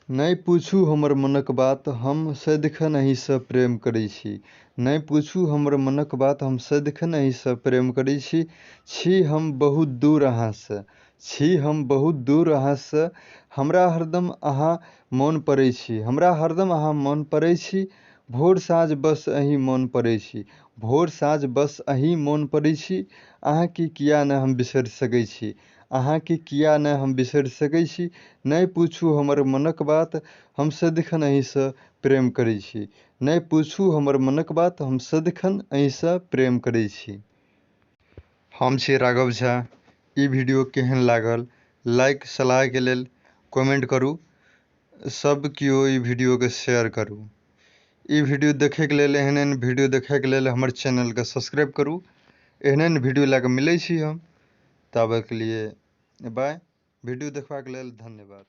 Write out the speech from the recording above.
नहीं पूछू हमर मनक बात हम सदिखन अहीसँ प्रेम करै छी। नहीं पूछू हमर मनक बात हम सदिखन अहीसँ प्रेम करै छी हम बहुत दूर अहाँसँ। छी हम बहुत दूर अहाँसँ। हमरा हरदम अहाँ मोन पड़ै छी। हमरा हरदम अहाँ मोन पड़ै छी। भोर साँझ बस अहीँ मोन पड़ै छी। भोर साँझ बस अहीँ मोन पड़ै छी। अहाँके किया नहि हम बिसरि सकै छी। अहाँके किया नहि हम बिसरि सकै छी। नहीं पूछू हमर मनक बात हम सदिखन अहीसँ प्रेम करै छी। नहीं पूछू हमर मनक बात हम सदिखन अहीसँ प्रेम करै छी। हम छी राघव झा। ई वीडियो केहन लागल लाइक सलाहके लेल कमेंट करू। सब केओ ई वीडियोके शेयर करू। ई वीडियो देखैके लेल एहन वीडियो देखैके लेल हमर चैनलके सब्सक्राइब करू। एहन वीडियो लऽ कऽ मिलै छी हम। ताबत के लिए बाय। वीडियो देखबाक लेल धन्यवाद।